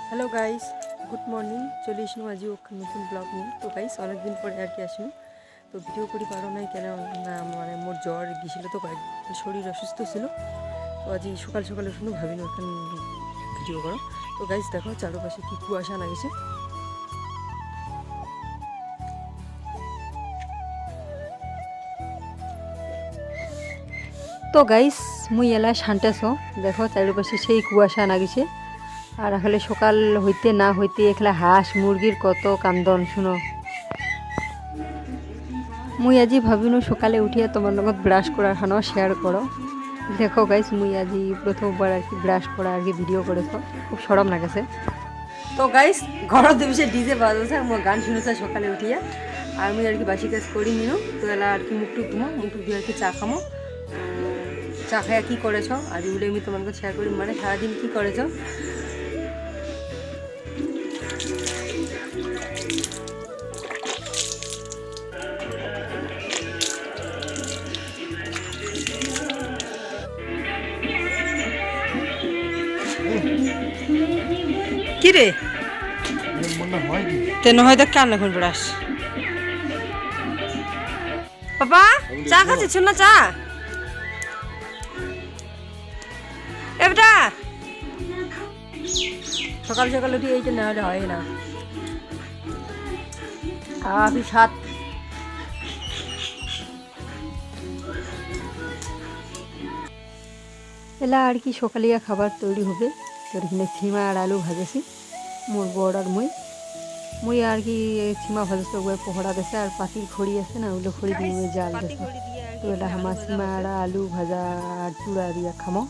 Hello guys, good morning. চলে এসলাম আজও নতুন ব্লগ নিয়ে। তো গাইস অনেকদিন পরে আর কি আসলাম, তো ভিডিও করি পারো নাই কেন না, মানে মোর জ্বর গিয়েছিল, তো শরীর অসুস্থ ছিল। তো আজ সকাল সকালে শুনে ভাবিনি ওখানে ভিডিও করো। তো গাইস দেখো চারপাশে কি কুয়াশা না গেছে। তো গাইস মুই এলা শান্তাস, দেখো চারিপাশে সেই কুয়াশা নাগিছে। আর এখানে সকাল হইতে না হইতে এখানে হাঁস মুরগির কত কান্দন শুনো। মুই আজি ভাবিনো সকালে উঠিয়া তোমার লগত ব্রাশ করার খানো শেয়ার করো। দেখো গাইস মুই আজি প্রথমবার আর কি ব্রাশ করা আর কি ভিডিও করেছ, খুব সরম লাগেছে। তো গাইস ঘরত বসে ডিজে বাজাছে আর মোর গান শুনেছে সকালে উঠিয়া। আর মুই আর কি বাসি কাজ করি নিনো, তো এলা আর কি মুখটুক ধুমো, মুখটুক দিয়ে আর কি চা খামো। চা খাইয়া কী করেছ আর এগুলো আমি তোমাকে শেয়ার করি, মানে সারাদিন কী করেছ। কি রে তেন হয় দেখ কান এখন ব্রাশ। বাবা চা খাচ্ছিস না? চা এবারটা সকাল সকাল উঠি এইটা না হলে হয় না। কাফি সাত এলা আর কি সকালিয়া খাবার তৈরি হবে। তোর এখানে ছিমা আর আলু ভাজেছি মোর বড় আর মুই আর কি ছিমা ভাজছে ওগুলো পকোড়া দেছে, আর পাতির খড়ি আছে না, ওগুলো খড়ি দিয়ে জাল দেছে। তো এটা আমার ছিমা আর আলু ভাজা আর চূড়া দিয়ে খামো।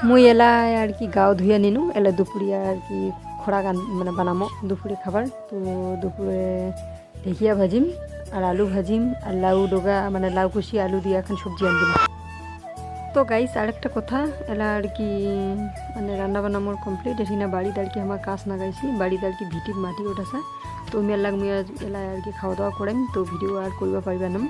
মুই এলা আর কি গাও ধুইয়া নিনু, এলা দুপুরিয়া আর কি খোড়া গান মানে বানামো দুপুরে খাবার। তো দুপুরে ঢেকিয়া ভাজিম আর আলু ভাজিম আর লাউ ডোগা মানে লাউ কুচি আলু দিয়ে এখন সবজি আনদিম। তো গাইস আরেকটা কথা, এলা আর কি মানে রান্না বান্না মোর কমপ্লিট। এটি না বাড়িতে আর কি আমার কাজ না গাইছি, বাড়িতে আর কি ভিটির মাটি ওঠাছে। তো মেলা মুই এলা আর কি খাওয়া দাওয়া করেন, তো ভিডিও আর করবা পারিবা না।